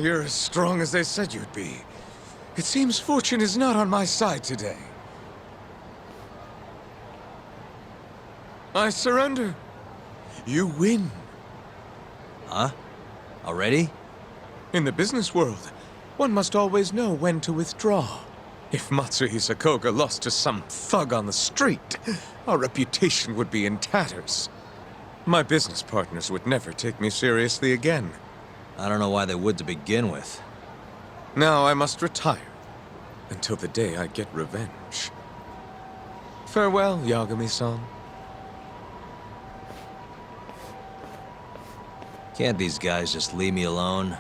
You're as strong as they said you'd be. It seems fortune is not on my side today. I surrender. You win. Huh? Already? In the business world, one must always know when to withdraw. If Matsuhisa Koga lost to some thug on the street, our reputation would be in tatters. My business partners would never take me seriously again. I don't know why they would to begin with. Now I must retire, until the day I get revenge. Farewell, Yagami-san. Can't these guys just leave me alone?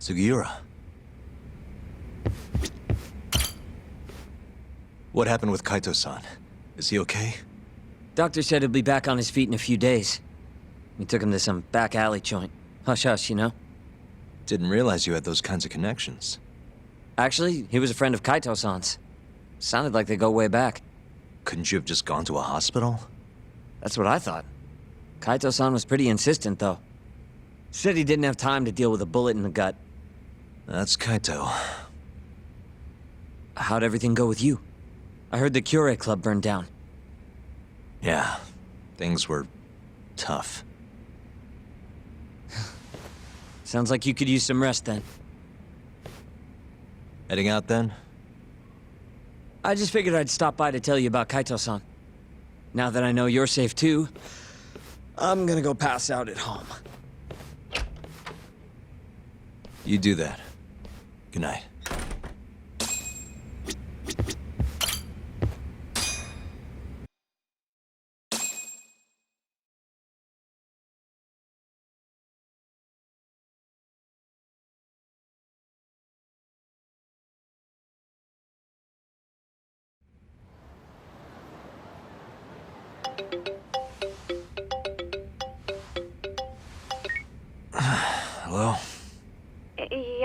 Sugiura. What happened with Kaito-san? Is he okay? Doctor said he'll be back on his feet in a few days. We took him to some back alley joint. Hush-hush, you know? Didn't realize you had those kinds of connections. Actually, he was a friend of Kaito-san's. Sounded like they go way back. Couldn't you have just gone to a hospital? That's what I thought. Kaito-san was pretty insistent, though. Said he didn't have time to deal with a bullet in the gut. That's Kaito. How'd everything go with you? I heard the Kure Club burned down. Yeah, things were tough. Sounds like you could use some rest then. Heading out then? I just figured I'd stop by to tell you about Kaito-san. Now that I know you're safe too, I'm gonna go pass out at home. You do that. Good night.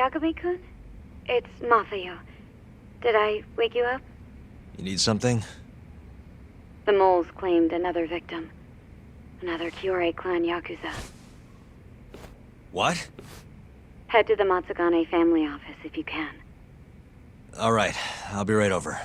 Yagami-kun? It's Mafuyu. Did I wake you up? You need something? The moles claimed another victim. Another Kyorei clan Yakuza. What? Head to the Matsugane family office if you can. All right, I'll be right over.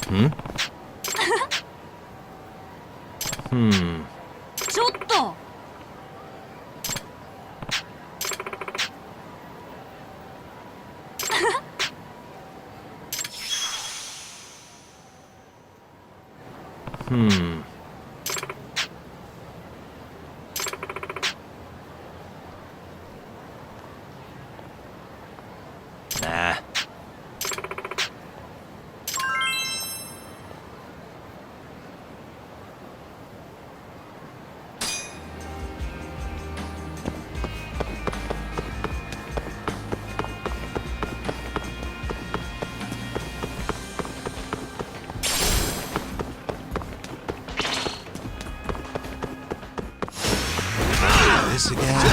Hmm? ちょっと Nah. This again?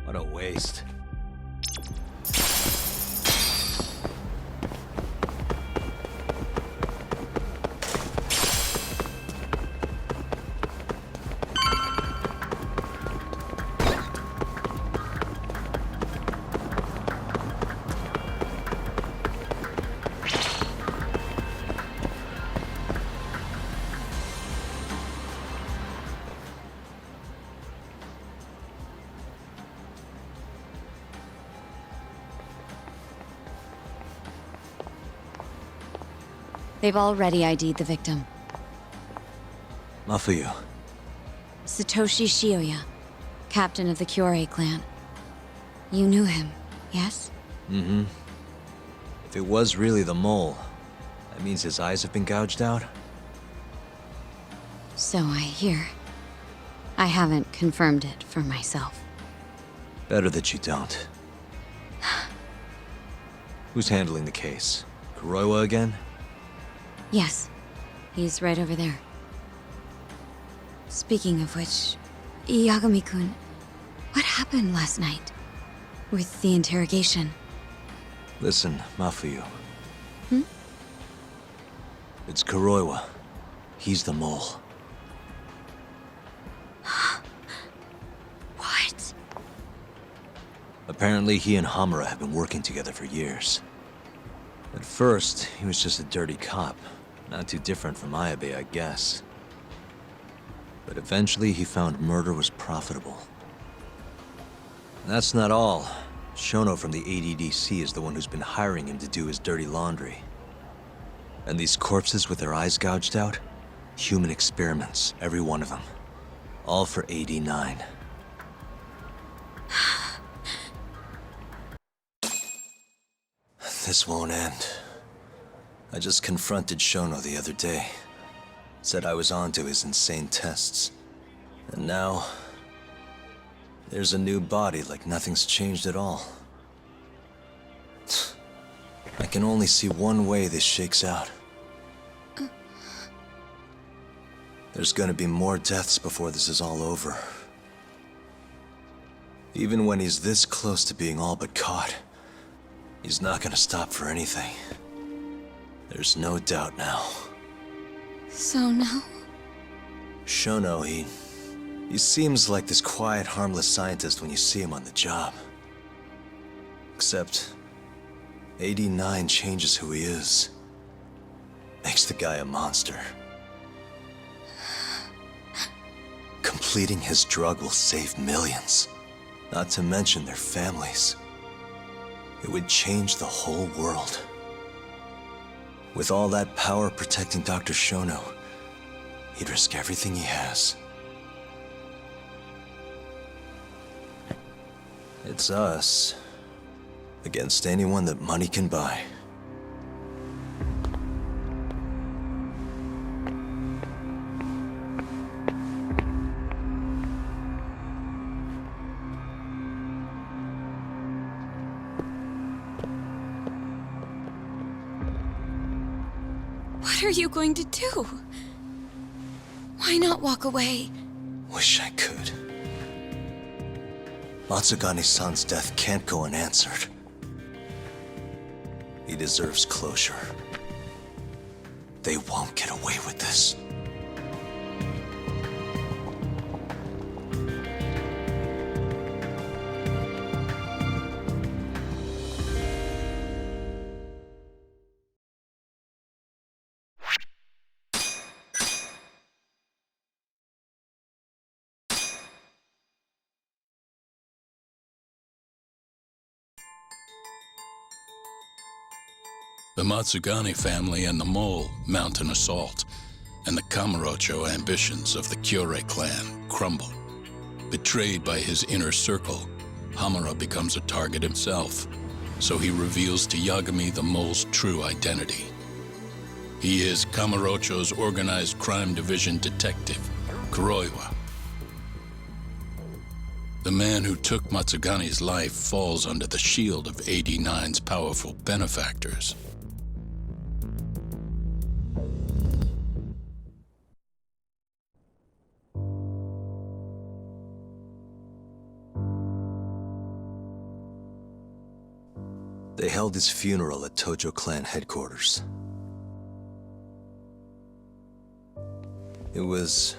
What a waste. They've already ID'd the victim. Mafuyu. Satoshi Shioya, captain of the Kyorei clan. You knew him, yes? Mm-hmm. If it was really the mole, that means his eyes have been gouged out? So I hear. I haven't confirmed it for myself. Better that you don't. Who's handling the case? Kuroiwa again? Yes, he's right over there. Speaking of which, Yagami-kun, what happened last night? With the interrogation? Listen, Mafuyu. Hmm? It's Kuroiwa. He's the mole. What? Apparently he and Hamura have been working together for years. At first, he was just a dirty cop. Not too different from Ayabe, I guess. But eventually he found murder was profitable. And that's not all. Shono from the ADDC is the one who's been hiring him to do his dirty laundry. And these corpses with their eyes gouged out? Human experiments, every one of them. All for 89. This won't end. I just confronted Shono the other day. Said I was onto his insane tests. And now... there's a new body like nothing's changed at all. I can only see one way this shakes out. There's gonna be more deaths before this is all over. Even when he's this close to being all but caught, he's not gonna stop for anything. There's no doubt now. So now? Shono, he seems like this quiet, harmless scientist when you see him on the job. Except, 89 changes who he is. Makes the guy a monster. Completing his drug will save millions, not to mention their families. It would change the whole world. With all that power protecting Dr. Shono, he'd risk everything he has. It's us against anyone that money can buy. What are you going to do? Why not walk away? Wish I could. Matsugane-san's death can't go unanswered. He deserves closure. They won't get away with this. The Matsugane family and the Mole mount an assault, and the Kamurocho ambitions of the Kyorei clan crumble. Betrayed by his inner circle, Hamura becomes a target himself, so he reveals to Yagami the Mole's true identity. He is Kamurocho's organized crime division detective, Kuroiwa. The man who took Matsugane's life falls under the shield of 89's powerful benefactors. They held his funeral at Tojo clan headquarters. It was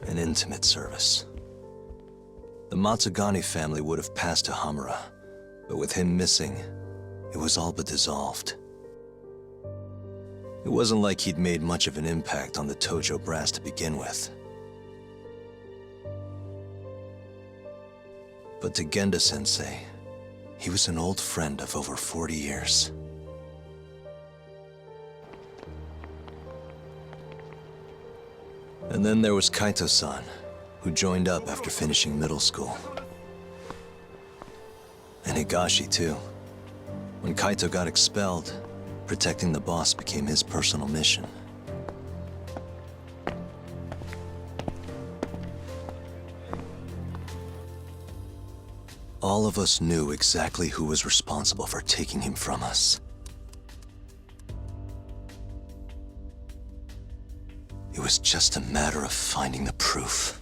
an intimate service. The Matsugane family would have passed to Hamura, but with him missing, it was all but dissolved. It wasn't like he'd made much of an impact on the Tojo brass to begin with. But to Genda-sensei, he was an old friend of over 40 years. And then there was Kaito-san, who joined up after finishing middle school. And Higashi, too. When Kaito got expelled, protecting the boss became his personal mission. All of us knew exactly who was responsible for taking him from us. It was just a matter of finding the proof.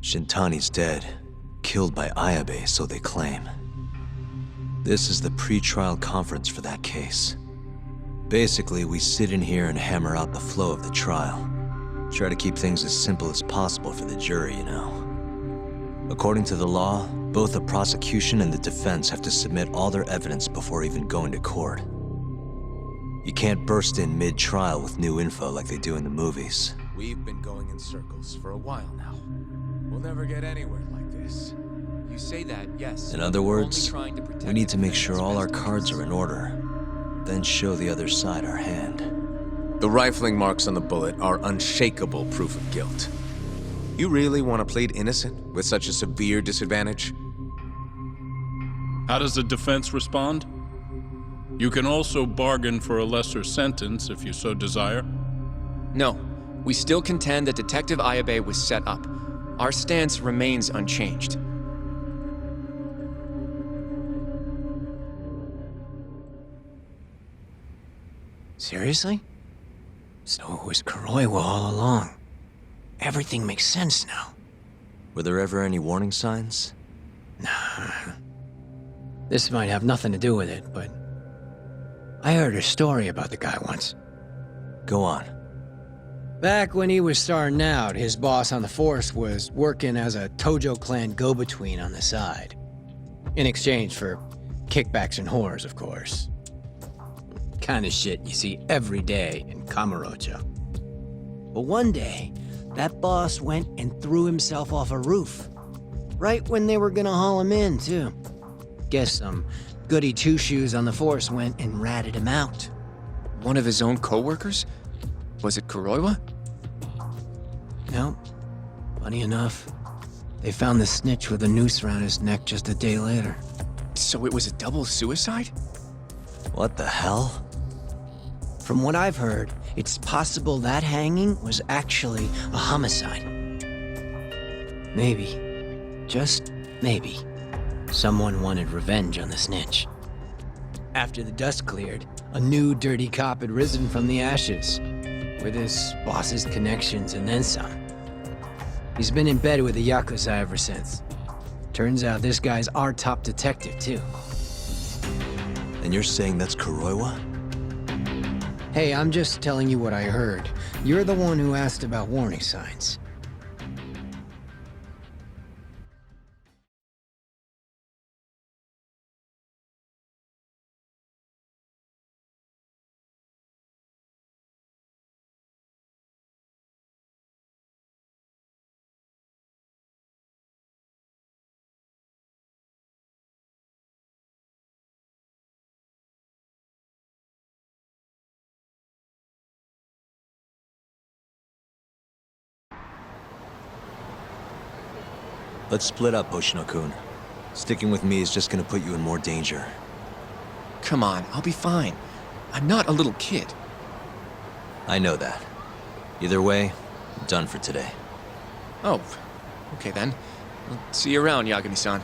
Shintani's dead, killed by Ayabe, so they claim. This is the pre-trial conference for that case. Basically, we sit in here and hammer out the flow of the trial. Try to keep things as simple as possible for the jury, you know. According to the law, both the prosecution and the defense have to submit all their evidence before even going to court. You can't burst in mid-trial with new info like they do in the movies. We've been going in circles for a while now. We'll never get anywhere like this. You say that, yes. In other We're only words, trying to protect we need to and make defend sure as all our best we cards can. are in order, then show the other side our hand. The rifling marks on the bullet are unshakable proof of guilt. You really want to plead innocent with such a severe disadvantage? How does the defense respond? You can also bargain for a lesser sentence if you so desire. No, we still contend that Detective Ayabe was set up. Our stance remains unchanged. Seriously? So it was Kuroiwa all along. Everything makes sense now. Were there ever any warning signs? This might have nothing to do with it, but I heard a story about the guy once. Go on. Back when he was starting out, his boss on the force was working as a Tojo clan go-between on the side. In exchange for kickbacks and whores, of course. Kind of shit you see every day in Kamurocho. But one day, that boss went and threw himself off a roof. Right when they were gonna haul him in, too. Guess some goody two-shoes on the force went and ratted him out. One of his own co-workers? Was it Kuroiwa? No. Funny enough, they found the snitch with a noose around his neck just a day later. So it was a double suicide? What the hell? From what I've heard, it's possible that hanging was actually a homicide. Maybe, just maybe, someone wanted revenge on the snitch. After the dust cleared, a new dirty cop had risen from the ashes, with his boss's connections and then some. He's been in bed with the Yakuza ever since. Turns out this guy's our top detective, too. And you're saying that's Kuroiwa? Hey, I'm just telling you what I heard. You're the one who asked about warning signs. Let's split up, Hoshino-kun. Sticking with me is just gonna put you in more danger. Come on, I'll be fine. I'm not a little kid. I know that. Either way, I'm done for today. Oh, okay then. I'll see you around, Yagami-san.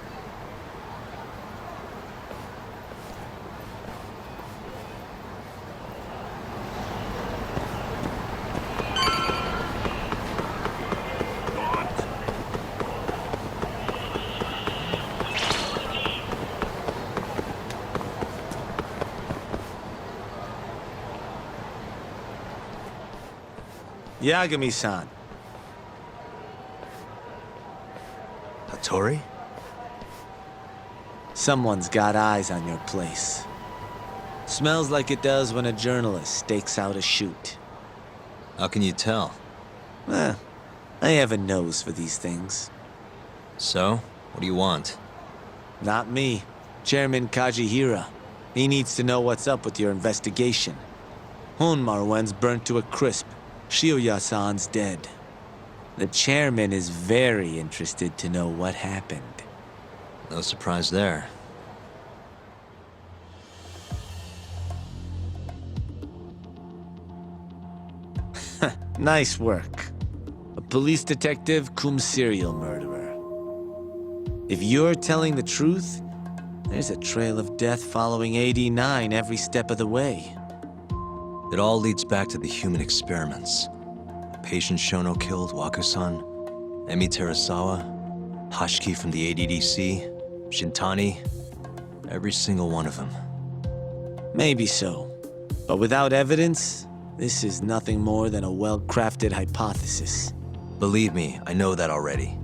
Yagami-san. Hattori? Someone's got eyes on your place. Smells like it does when a journalist stakes out a shoot. How can you tell? I have a nose for these things. So, what do you want? Not me. Chairman Kajihira. He needs to know what's up with your investigation. Honmaruen's burnt to a crisp. Shioya-san's dead. The chairman is very interested to know what happened. No surprise there. Nice work. A police detective cum serial murderer. If you're telling the truth, there's a trail of death following AD-9 every step of the way. It all leads back to the human experiments. The patient Shono killed, Wakusan, Emi Terasawa, Hashiki from the ADDC, Shintani, every single one of them. Maybe so. But without evidence, this is nothing more than a well-crafted hypothesis. Believe me, I know that already.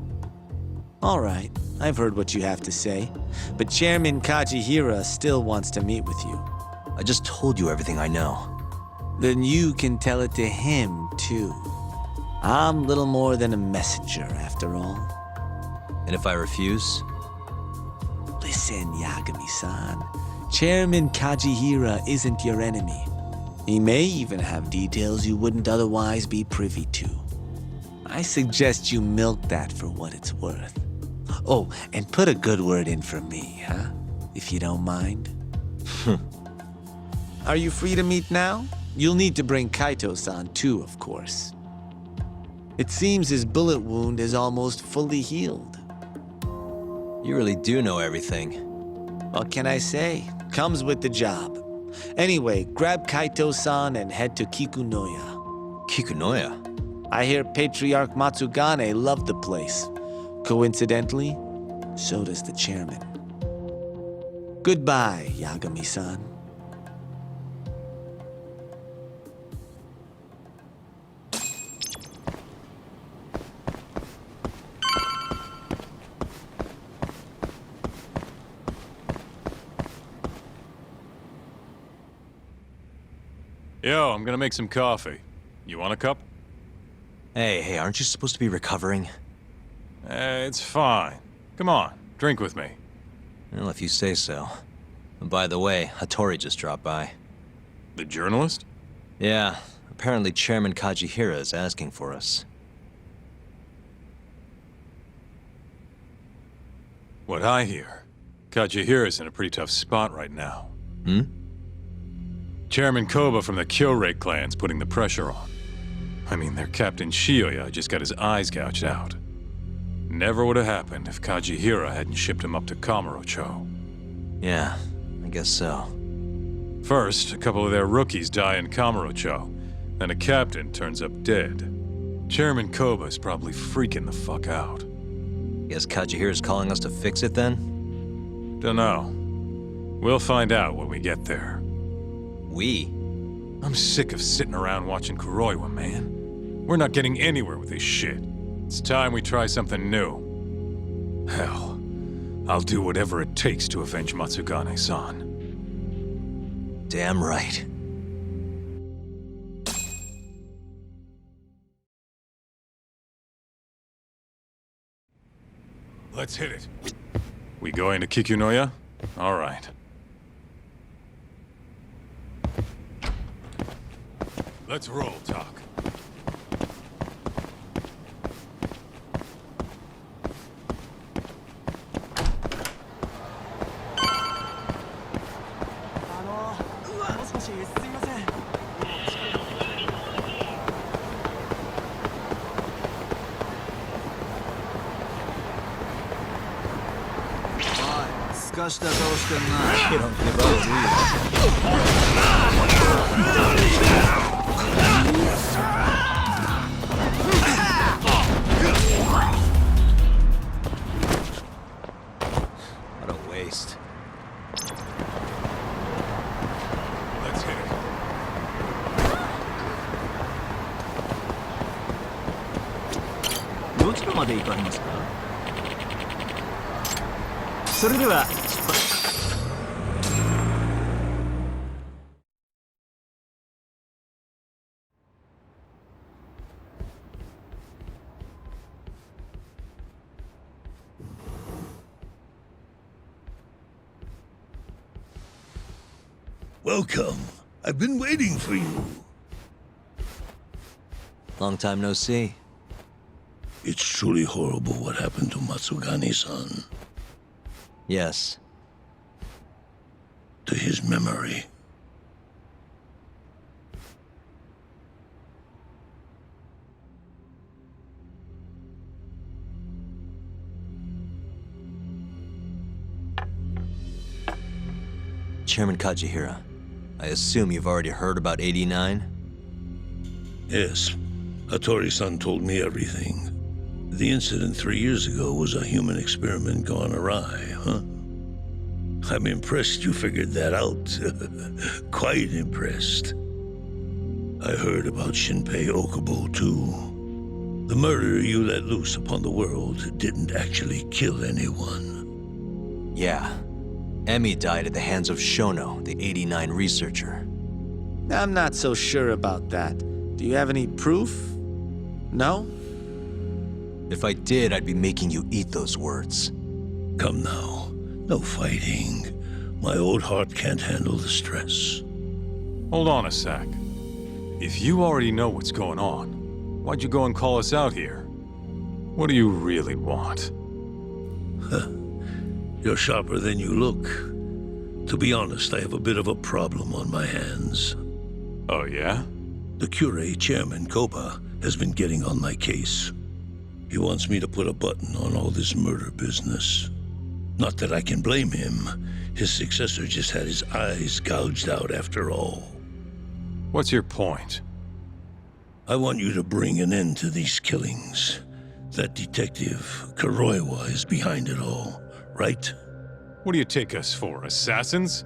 All right, I've heard what you have to say. But Chairman Kajihira still wants to meet with you. I just told you everything I know. Then you can tell it to him, too. I'm little more than a messenger, after all. And if I refuse? Listen, Yagami-san. Chairman Kajihira isn't your enemy. He may even have details you wouldn't otherwise be privy to. I suggest you milk that for what it's worth. Oh, and put a good word in for me, huh? If you don't mind. Are you free to meet now? You'll need to bring Kaito-san too, of course. It seems his bullet wound is almost fully healed. You really do know everything. What can I say? Comes with the job. Anyway, grab Kaito-san and head to Kikunoya. Kikunoya? I hear Patriarch Matsugane loved the place. Coincidentally, so does the chairman. Goodbye, Yagami-san. Yo, I'm gonna make some coffee. You want a cup? Hey, aren't you supposed to be recovering? It's fine. Come on, drink with me. Well, if you say so. And by the way, Hattori just dropped by. The journalist? Yeah, apparently Chairman Kajihira is asking for us. What I hear, Kaijihira's in a pretty tough spot right now. Hmm? Chairman Koba from the Kyorei clan's putting the pressure on. I mean, their Captain Shioya just got his eyes gouged out. Never would have happened if Kajihira hadn't shipped him up to Kamurocho. Yeah, I guess so. First, a couple of their rookies die in Kamurocho, then a captain turns up dead. Chairman Koba's probably freaking the fuck out. Guess Kajihira's calling us to fix it then? Dunno. We'll find out when we get there. We? I'm sick of sitting around watching Kuroiwa, man. We're not getting anywhere with this shit. It's time we try something new. Hell, I'll do whatever it takes to avenge Matsugane-san. Damn right. Let's hit it. We going to Kikunoya? All right. Let's roll, Talk. You don't give up, do you? What a waste. Let's hit it. どちらまで行かれますか？それでは Welcome. I've been waiting for you. Long time no see. It's truly horrible what happened to Matsugane-san. Yes. To his memory. Chairman Kajihira, I assume you've already heard about 89? Yes. Hattori-san told me everything. The incident 3 years ago was a human experiment gone awry, huh? I'm impressed you figured that out. Quite impressed. I heard about Shinpei Okubo, too. The murder you let loose upon the world didn't actually kill anyone. Yeah. Emmy died at the hands of Shono, the 89 researcher. I'm not so sure about that. Do you have any proof? No? If I did, I'd be making you eat those words. Come now. No fighting. My old heart can't handle the stress. Hold on a sec. If you already know what's going on, why'd you go and call us out here? What do you really want? You're sharper than you look. To be honest, I have a bit of a problem on my hands. Oh, yeah? The Cure, Chairman Koba, has been getting on my case. He wants me to put a button on all this murder business. Not that I can blame him. His successor just had his eyes gouged out after all. What's your point? I want you to bring an end to these killings. That detective, Kuroiwa, is behind it all, right? What do you take us for, assassins?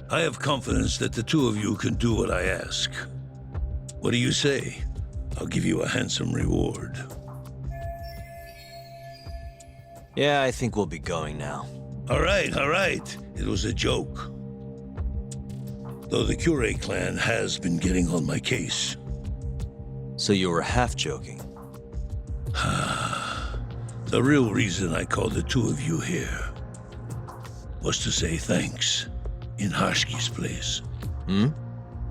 I have confidence that the two of you can do what I ask. What do you say? I'll give you a handsome reward. Yeah, I think we'll be going now. All right. It was a joke. Though the Cure clan has been getting on my case. So you were half joking? The real reason I called the two of you here was to say thanks in Hashki's place.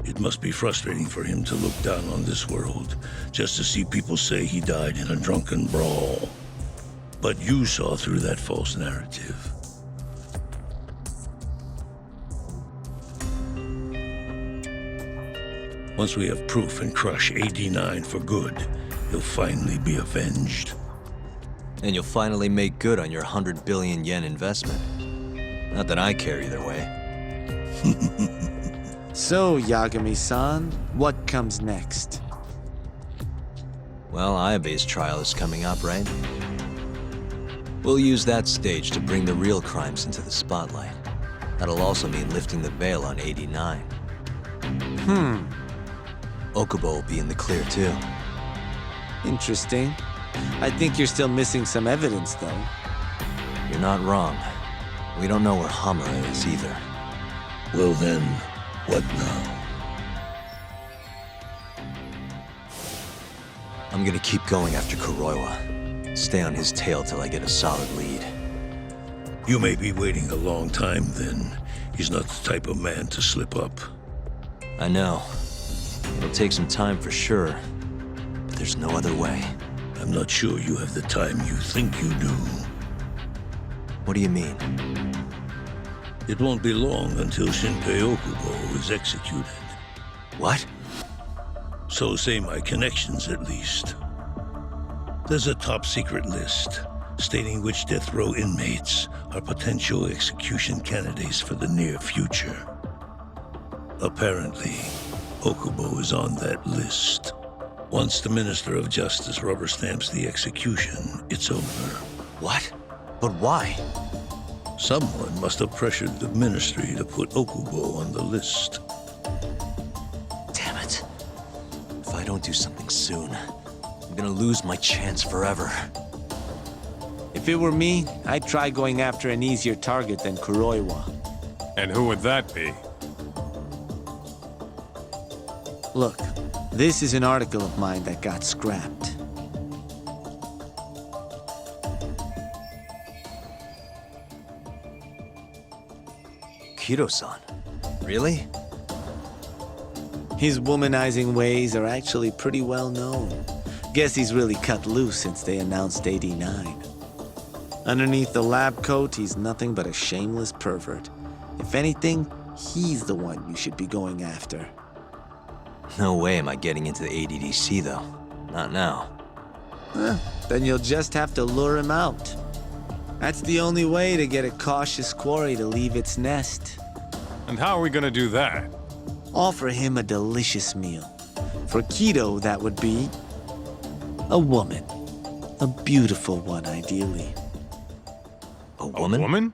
It must be frustrating for him to look down on this world just to see people say he died in a drunken brawl. But you saw through that false narrative. Once we have proof and crush AD9 for good, you'll finally be avenged. And you'll finally make good on your 100 billion yen investment. Not that I care either way. So, Yagami-san, what comes next? Well, Ayabe's trial is coming up, right? We'll use that stage to bring the real crimes into the spotlight. That'll also mean lifting the veil on 89. Okubo will be in the clear, too. Interesting. I think you're still missing some evidence, though. You're not wrong. We don't know where Hamura is either. Well then, what now? I'm gonna keep going after Kuroiwa. Stay on his tail till I get a solid lead. You may be waiting a long time then. He's not the type of man to slip up. I know. It'll take some time for sure, but there's no other way. I'm not sure you have the time you think you do. What do you mean? It won't be long until Shinpei Okubo is executed. What? So say my connections, at least. There's a top-secret list stating which death row inmates are potential execution candidates for the near future. Apparently, Okubo is on that list. Once the Minister of Justice rubber stamps the execution, it's over. What? But why? Someone must have pressured the Ministry to put Okubo on the list. Damn it. If I don't do something soon, I'm gonna lose my chance forever. If it were me, I'd try going after an easier target than Kuroiwa. And who would that be? Look, this is an article of mine that got scrapped. Kido-san? Really? His womanizing ways are actually pretty well known. Guess he's really cut loose since they announced 89. Underneath the lab coat, he's nothing but a shameless pervert. If anything, he's the one you should be going after. No way am I getting into the ADDC, though. Not now. Then you'll just have to lure him out. That's the only way to get a cautious quarry to leave its nest. And how are we gonna do that? Offer him a delicious meal. For Kido, that would be a woman. A beautiful one, ideally. A woman? A woman?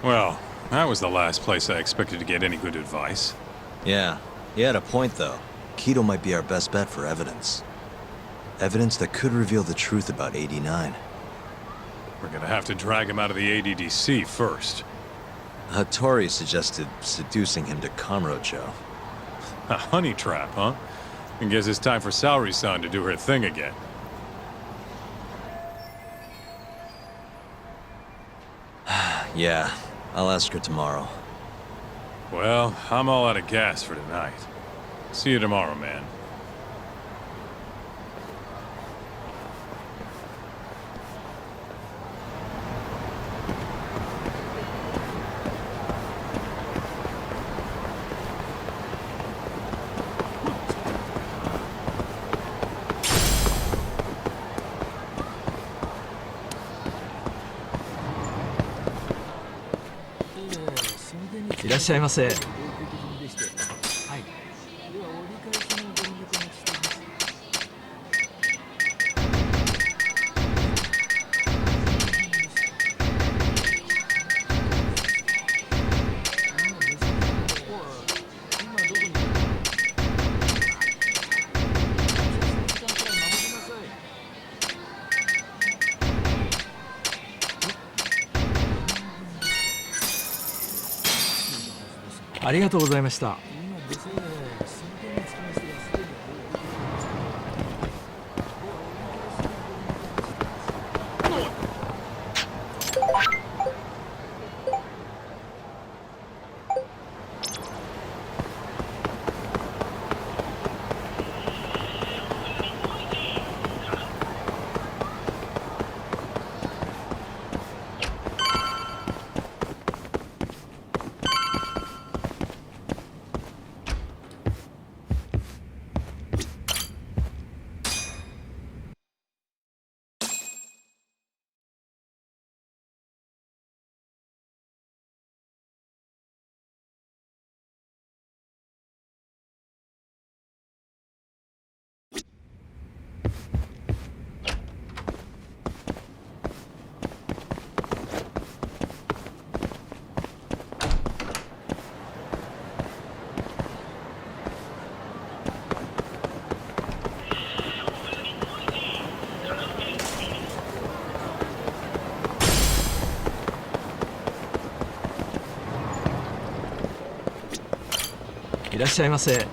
Well, that was the last place I expected to get any good advice. Yeah, he had a point, though. Kido might be our best bet for evidence. Evidence that could reveal the truth about 89. We're gonna have to drag him out of the ADDC first. Hattori suggested seducing him to Kamurocho. A honey trap, huh? I guess it's time for Saori-san to do her thing again. Yeah, I'll ask her tomorrow. Well, I'm all out of gas for tonight. See you tomorrow, man.いらっしゃいませ。ありがとうございました。いらっしゃいませ。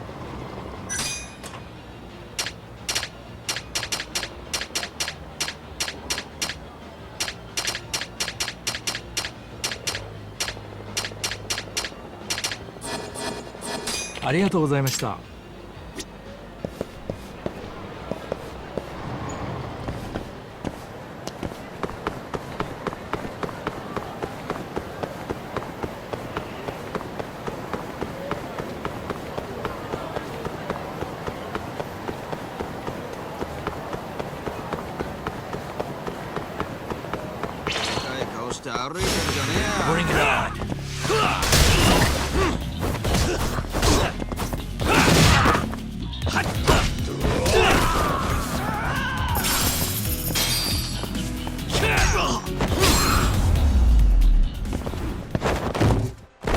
ありがとうございました。Bring it on!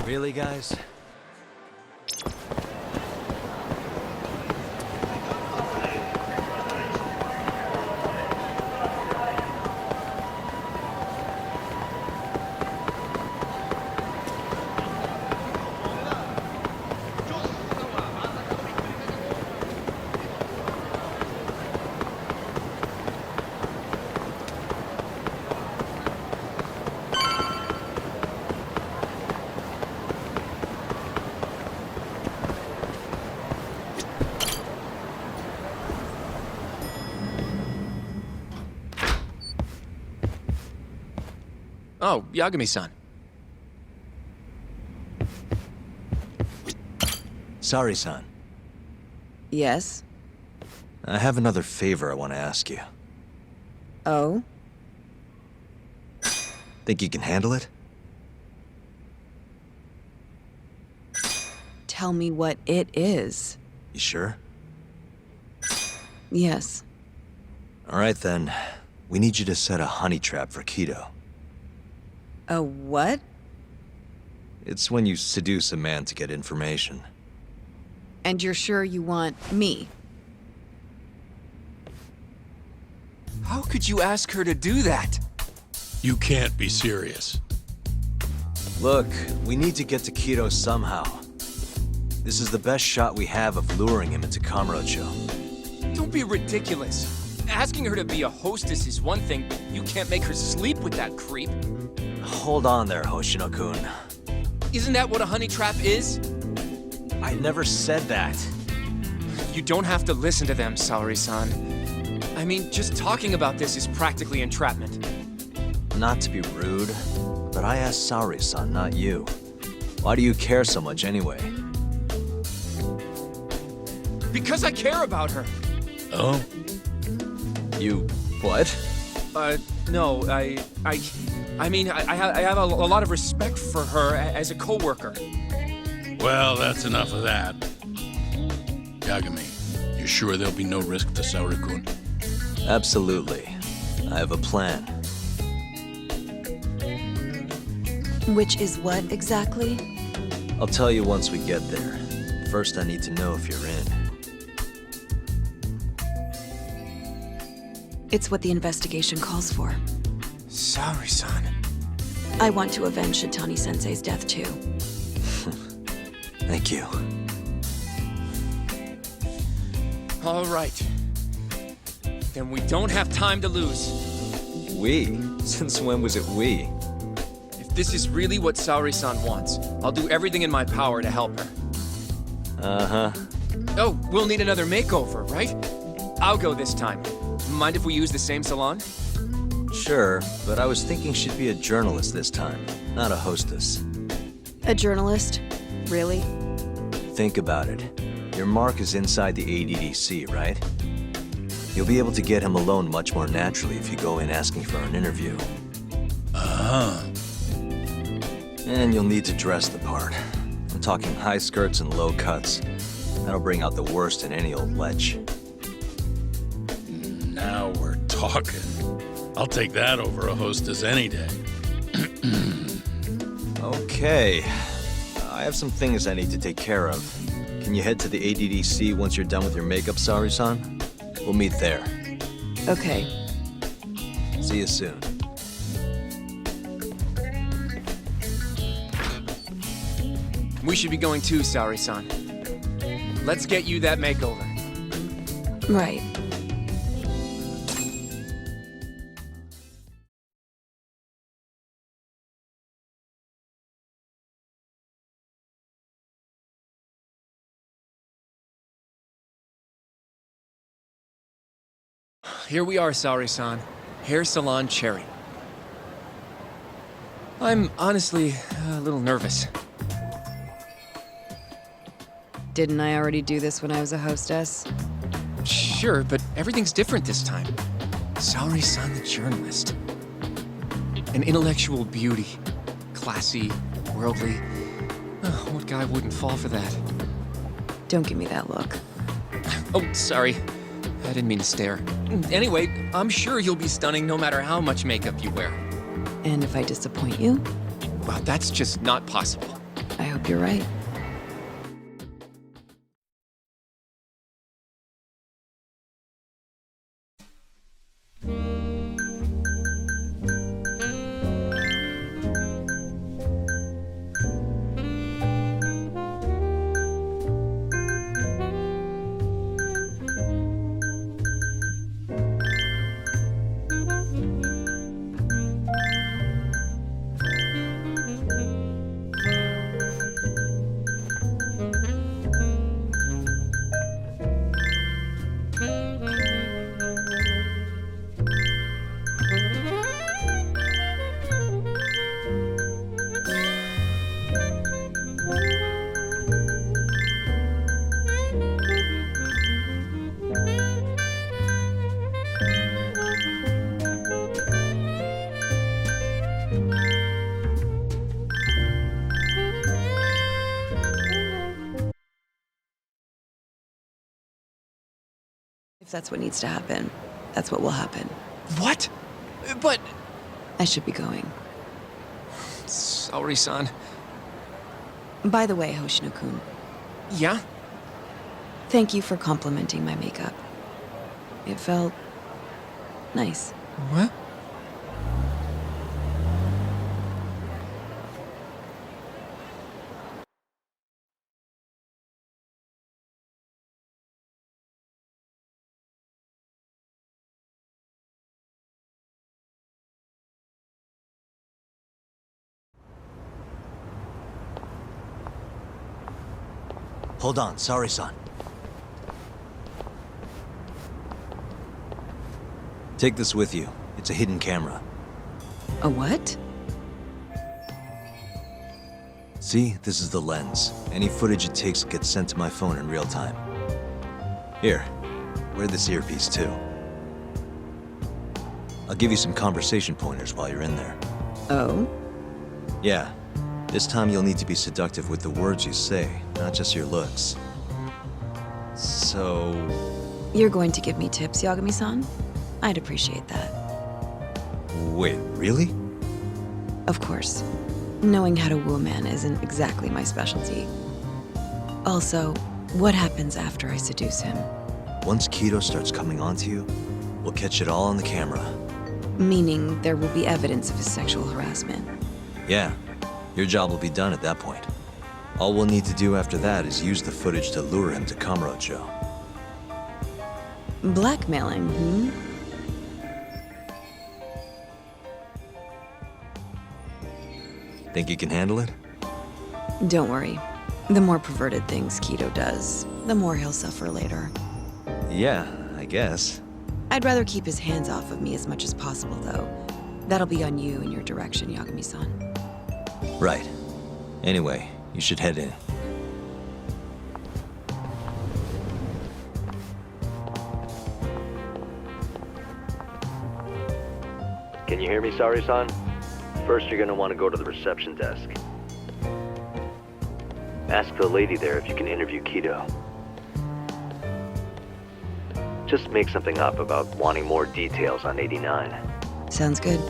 Really, guys? Oh, Yagami-san. Sorry, son. Yes? I have another favor I want to ask you. Oh? Think you can handle it? Tell me what it is. You sure? Yes. All right, then. We need you to set a honey trap for Kido. A what? It's when you seduce a man to get information. And you're sure you want me? How could you ask her to do that? You can't be serious. Look, we need to get to Kido somehow. This is the best shot we have of luring him into Kamurocho. Don't be ridiculous. Asking her to be a hostess is one thing, but you can't make her sleep with that creep. Hold on there, Hoshino-kun. Isn't that what a honey trap is? I never said that. You don't have to listen to them, Saori-san. I mean, just talking about this is practically entrapment. Not to be rude, but I asked Saori-san, not you. Why do you care so much anyway? Because I care about her. Oh? You... what? No, I mean, I have a lot of respect for her as a coworker. Well, that's enough of that. Yagami, you sure there'll be no risk to Saori-kun? Absolutely. I have a plan. Which is what exactly? I'll tell you once we get there. First, I need to know if you're in. It's what the investigation calls for. Saori-san. I want to avenge Shitani-sensei's death, too. Thank you. All right. Then we don't have time to lose. We? Since when was it we? If this is really what Saori-san wants, I'll do everything in my power to help her. Uh-huh. Oh, we'll need another makeover, right? I'll go this time. Mind if we use the same salon? Sure, but I was thinking she'd be a journalist this time, not a hostess. A journalist? Really? Think about it. Your mark is inside the ADDC, right? You'll be able to get him alone much more naturally if you go in asking for an interview. Uh-huh. And you'll need to dress the part. I'm talking high skirts and low cuts. That'll bring out the worst in any old lech. Now we're talking. I'll take that over a hostess any day. Okay. I have some things I need to take care of. Can you head to the ADDC once you're done with your makeup, Saori-san? We'll meet there. Okay. See you soon. We should be going too, Saori-san. Let's get you that makeover. Right. Here we are, Saori-san. Hair Salon Cherry. I'm honestly a little nervous. Didn't I already do this when I was a hostess? Sure, but everything's different this time. Saori-san the journalist. An intellectual beauty. Classy, worldly. Oh, what guy wouldn't fall for that? Don't give me that look. Oh, sorry. I didn't mean to stare. Anyway, I'm sure you'll be stunning no matter how much makeup you wear. And if I disappoint you? Well, that's just not possible. I hope you're right. If that's what needs to happen, that's what will happen. What? But... I should be going. Saori-san. By the way, Hoshino-kun. Yeah? Thank you for complimenting my makeup. It felt... nice. What? Hold on, sorry, son. Take this with you. It's a hidden camera. A what? See, this is the lens. Any footage it takes gets sent to my phone in real time. Here, wear this earpiece too. I'll give you some conversation pointers while you're in there. Oh? Yeah. This time you'll need to be seductive with the words you say, not just your looks. So... You're going to give me tips, Yagami-san? I'd appreciate that. Wait, really? Of course. Knowing how to woo a man isn't exactly my specialty. Also, what happens after I seduce him? Once Kido starts coming onto you, we'll catch it all on the camera. Meaning there will be evidence of his sexual harassment. Yeah, your job will be done at that point. All we'll need to do after that is use the footage to lure him to Kamurocho. Blackmailing, hmm? Think you can handle it? Don't worry. The more perverted things Kido does, the more he'll suffer later. Yeah, I guess. I'd rather keep his hands off of me as much as possible, though. That'll be on you and your direction, Yagami-san. Right. Anyway, you should head in. Can you hear me, Sari-san? First, you're gonna want to go to the reception desk. Ask the lady there if you can interview Kido. Just make something up about wanting more details on 89. Sounds good.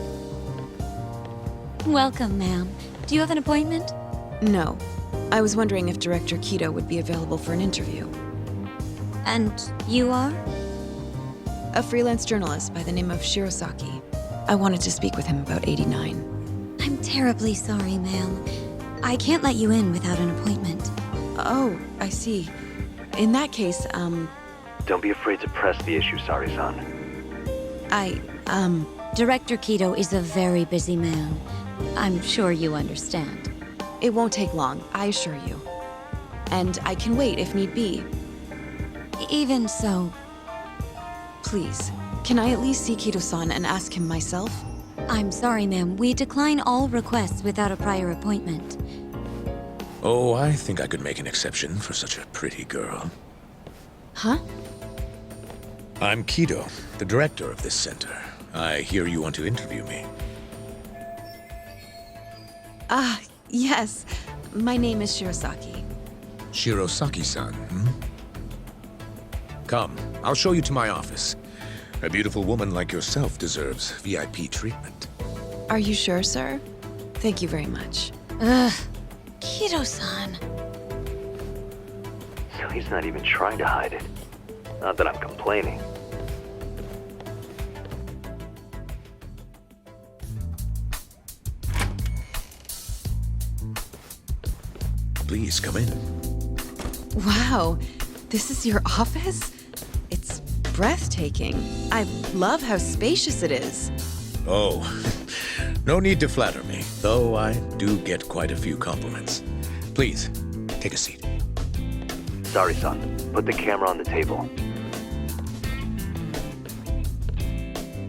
Welcome, ma'am. Do you have an appointment? No. I was wondering if Director Kido would be available for an interview. And you are? A freelance journalist by the name of Shirosaki. I wanted to speak with him about 89. I'm terribly sorry, ma'am. I can't let you in without an appointment. Oh, I see. In that case, Don't be afraid to press the issue, Sari-san. Director Kido is a very busy man. I'm sure you understand. It won't take long, I assure you. And I can wait if need be. Even so... Please, can I at least see Kido-san and ask him myself? I'm sorry, ma'am. We decline all requests without a prior appointment. Oh, I think I could make an exception for such a pretty girl. Huh? I'm Kido, the director of this center. I hear you want to interview me. Yes. My name is Shirosaki. Shirosaki-san, hmm? Come, I'll show you to my office. A beautiful woman like yourself deserves VIP treatment. Are you sure, sir? Thank you very much. Kido-san. So he's not even trying to hide it. Not that I'm complaining. Please, come in. Wow, this is your office? It's breathtaking. I love how spacious it is. Oh, no need to flatter me, though I do get quite a few compliments. Please, take a seat. Sorry, son. Put the camera on the table.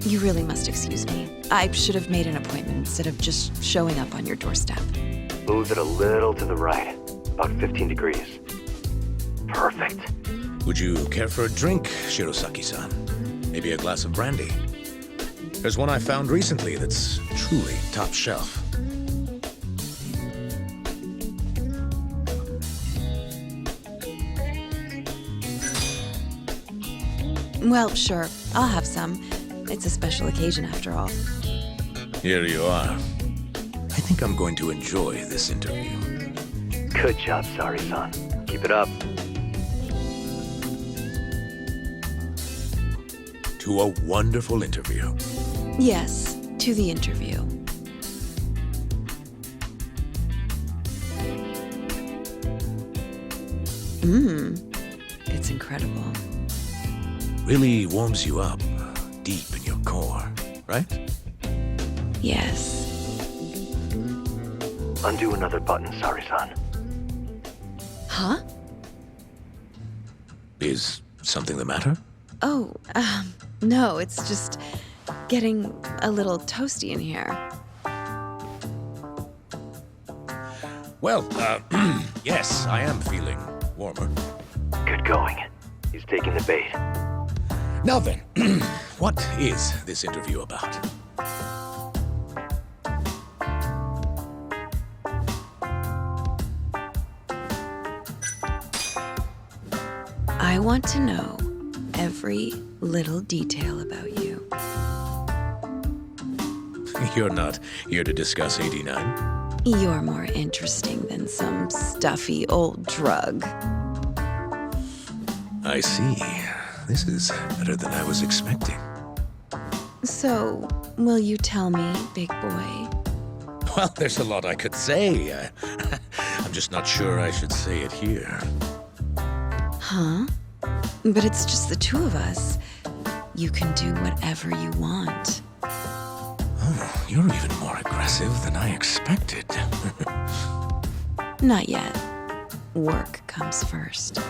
You really must excuse me. I should have made an appointment instead of just showing up on your doorstep. Move it a little to the right. About 15 degrees. Perfect. Would you care for a drink, Shirosaki-san? Maybe a glass of brandy? There's one I found recently that's truly top shelf. Well, sure. I'll have some. It's a special occasion after all. Here you are. I think I'm going to enjoy this interview. Good job, Sari-san. Keep it up. To a wonderful interview. Yes, to the interview. It's incredible. Really warms you up deep in your core, right? Yes. Undo another button, Sari-san. Huh? Is something the matter? Oh, no, it's just getting a little toasty in here. Well, yes, I am feeling warmer. Good going. He's taking the bait. Now then, what is this interview about? I want to know every little detail about you. You're not here to discuss 89? You're more interesting than some stuffy old drug. I see. This is better than I was expecting. So, will you tell me, big boy? Well, there's a lot I could say. I'm just not sure I should say it here. Huh? But it's just the two of us. You can do whatever you want. Oh, you're even more aggressive than I expected. Not yet. Work comes first.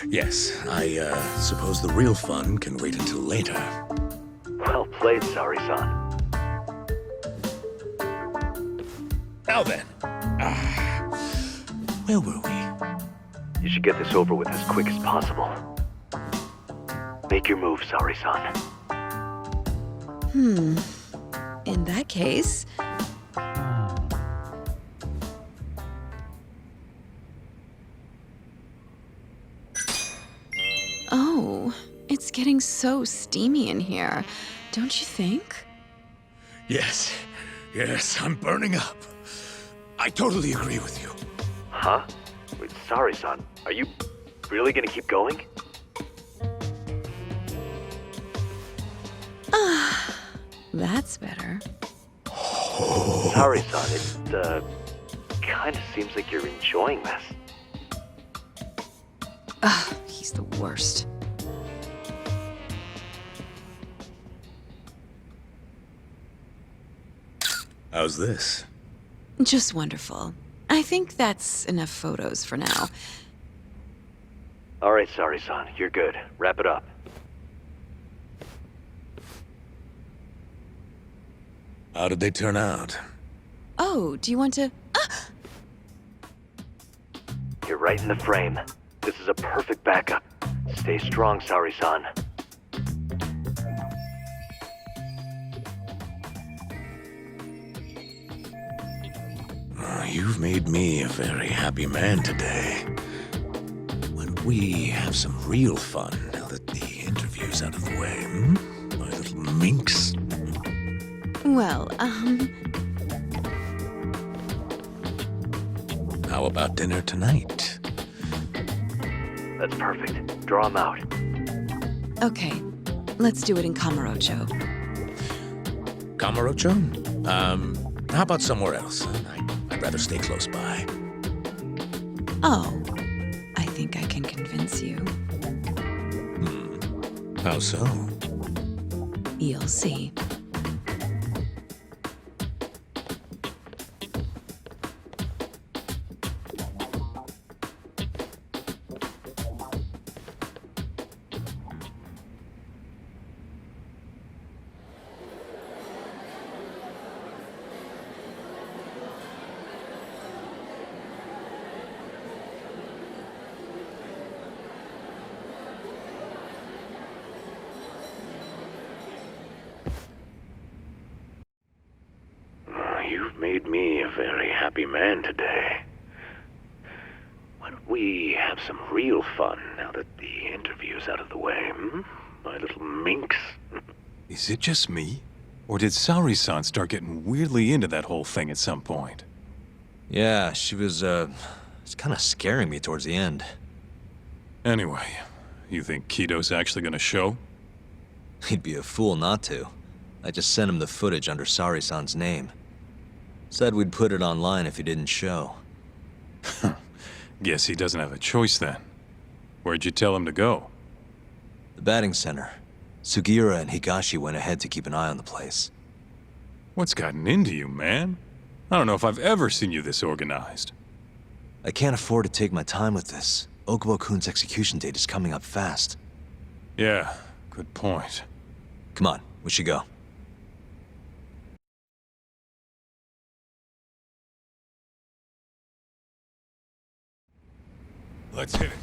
Yes, I suppose the real fun can wait until later. Well played, Sari-san. Now then, where were we? You should get this over with as quick as possible. Make your move, Sari-san. In that case... Oh, it's getting so steamy in here, don't you think? Yes, I'm burning up. I totally agree with you. Huh? Wait, Sari-san, are you really gonna keep going? That's better. Sari-san, it, kinda seems like you're enjoying this. Ugh, he's the worst. How's this? Just wonderful. I think that's enough photos for now. Alright, Sari-san, you're good. Wrap it up. How did they turn out? Oh, do you want to... You're right in the frame. This is a perfect backup. Stay strong, Sari-san. You've made me a very happy man today. Why don't we have some real fun now that the interview's out of the way, hmm? My little minx. Well, How about dinner tonight? That's perfect. Draw him out. Okay, let's do it in Kamurocho. Kamurocho? How about somewhere else? I'd rather stay close by. Oh, I think I can convince you. How so? You'll see. You've made me a very happy man today. Why don't we have some real fun now that the interview's out of the way, hmm? My little minx. Is it just me? Or did Sari-san start getting weirdly into that whole thing at some point? Yeah, she was, it's kind of scaring me towards the end. Anyway, you think Kito's actually gonna show? He'd be a fool not to. I just sent him the footage under Sari-san's name. Said we'd put it online if he didn't show. Guess he doesn't have a choice then. Where'd you tell him to go? The batting center. Sugiura and Higashi went ahead to keep an eye on the place. What's gotten into you, man? I don't know if I've ever seen you this organized. I can't afford to take my time with this. Okubo-kun's execution date is coming up fast. Yeah, good point. Come on, we should go. Let's hit it.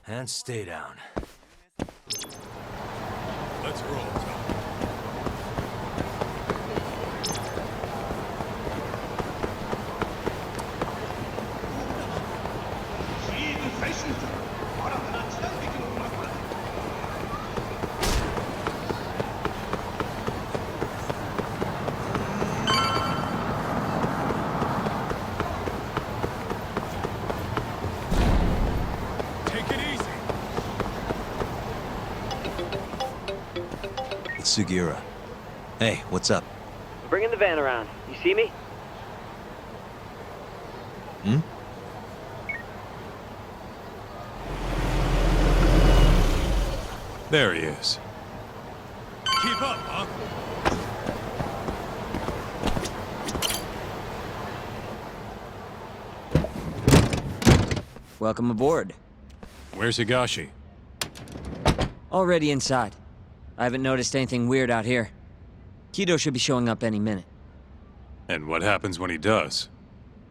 And stay down. Let's roll, Tom. Sugiura. Hey, what's up? Bringing the van around. You see me? Hmm? There he is. Keep up, huh? Welcome aboard. Where's Higashi? Already inside. I haven't noticed anything weird out here. Kido should be showing up any minute. And what happens when he does?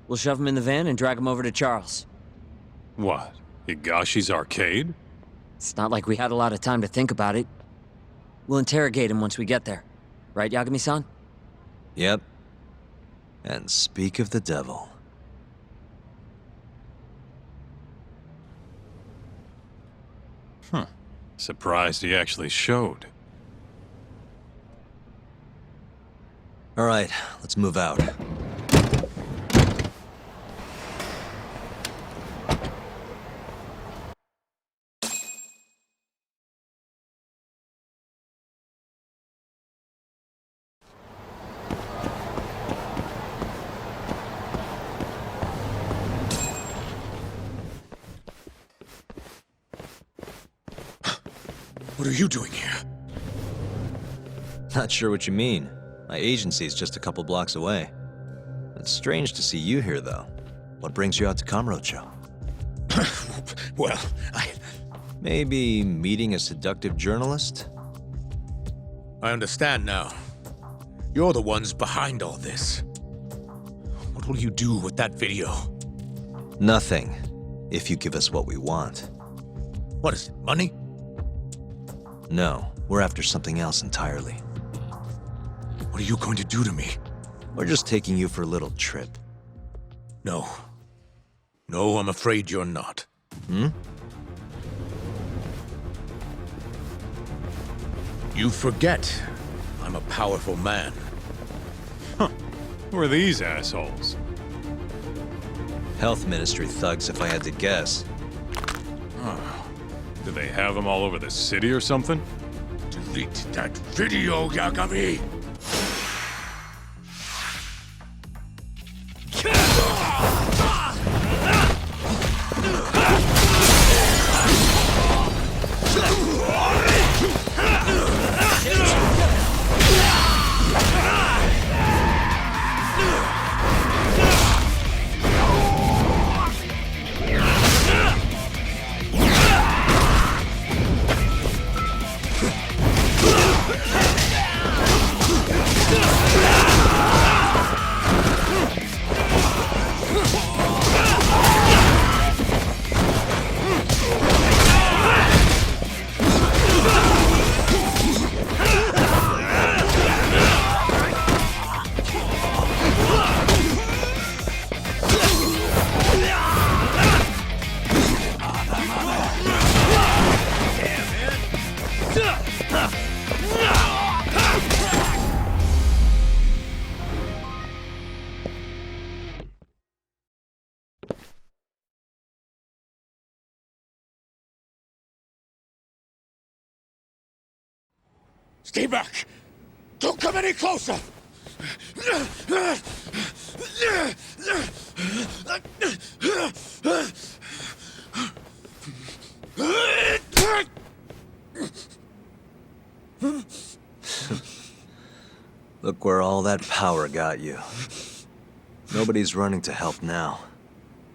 We'll shove him in the van and drag him over to Charles. What? Higashi's arcade? It's not like we had a lot of time to think about it. We'll interrogate him once we get there. Right, Yagami-san? Yep. And speak of the devil. Huh. Surprised he actually showed. All right, let's move out. What are you doing here? Not sure what you mean. My agency's just a couple blocks away. It's strange to see you here, though. What brings you out to Kamurocho? Well, Maybe meeting a seductive journalist? I understand now. You're the ones behind all this. What will you do with that video? Nothing, if you give us what we want. What is it, money? No, we're after something else entirely. What are you going to do to me? We're just taking you for a little trip. No. No, I'm afraid you're not. Hmm? You forget I'm a powerful man. Huh. Who are these assholes? Health Ministry thugs, if I had to guess. Do they have them all over the city or something? Delete that video, Yagami! Stay back! Don't come any closer! Look where all that power got you. Nobody's running to help now.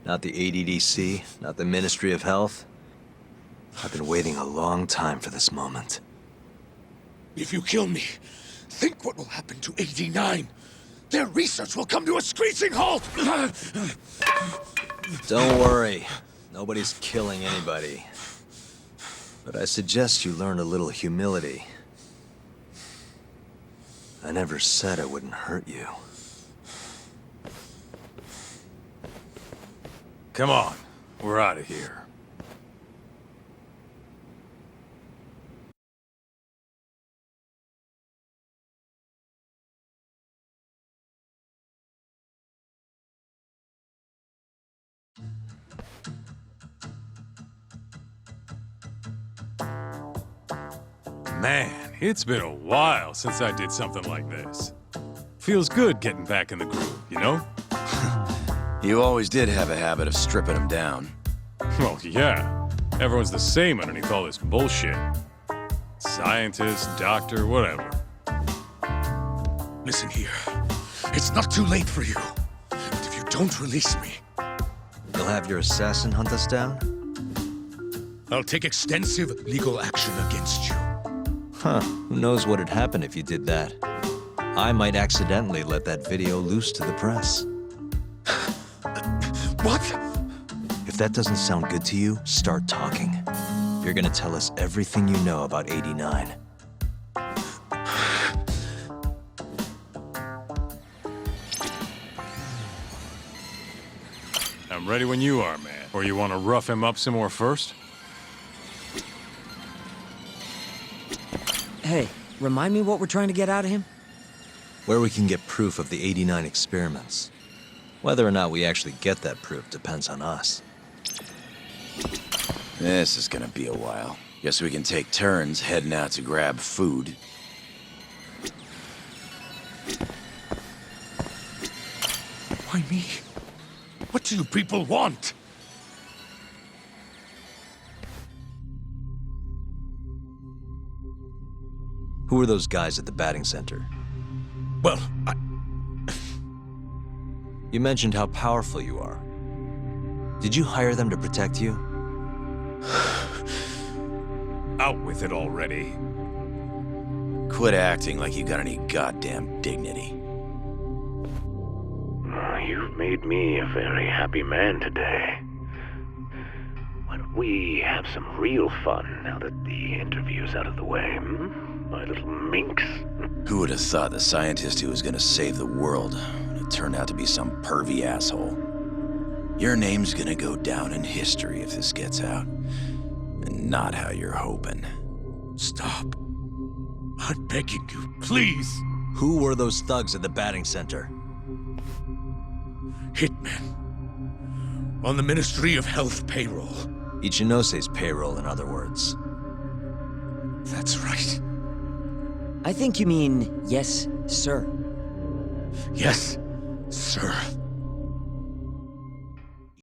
Not the ADDC, not the Ministry of Health. I've been waiting a long time for this moment. If you kill me, think what will happen to 89. Their research will come to a screeching halt! Don't worry. Nobody's killing anybody. But I suggest you learn a little humility. I never said I wouldn't hurt you. Come on, we're out of here. Man, it's been a while since I did something like this. Feels good getting back in the groove, you know? You always did have a habit of stripping them down. Well, yeah. Everyone's the same underneath all this bullshit. Scientist, doctor, whatever. Listen here. It's not too late for you. But if you don't release me, You'll have your assassin hunt us down? I'll take extensive legal action against you. Huh. Who knows what'd happen if you did that? I might accidentally let that video loose to the press. What? If that doesn't sound good to you, start talking. You're gonna tell us everything you know about 89. I'm ready when you are, man. Or you want to rough him up some more first? Hey, remind me what we're trying to get out of him? Where we can get proof of the 89 experiments. Whether or not we actually get that proof depends on us. This is gonna be a while. Guess we can take turns heading out to grab food. Why me? What do you people want? Who are those guys at the batting center? Well, You mentioned how powerful you are. Did you hire them to protect you? Out with it already. Quit acting like you got any goddamn dignity. You've made me a very happy man today. Why don't we have some real fun now that the interview's out of the way, my little minx? Who would have thought the scientist who was gonna save the world would turn out to be some pervy asshole? Your name's gonna go down in history if this gets out. And not how you're hoping. Stop. I'm begging you, please. Who were those thugs at the batting center? Hitmen. On the Ministry of Health payroll. Ichinose's payroll, in other words. That's right. I think you mean, yes, sir. Yes, sir.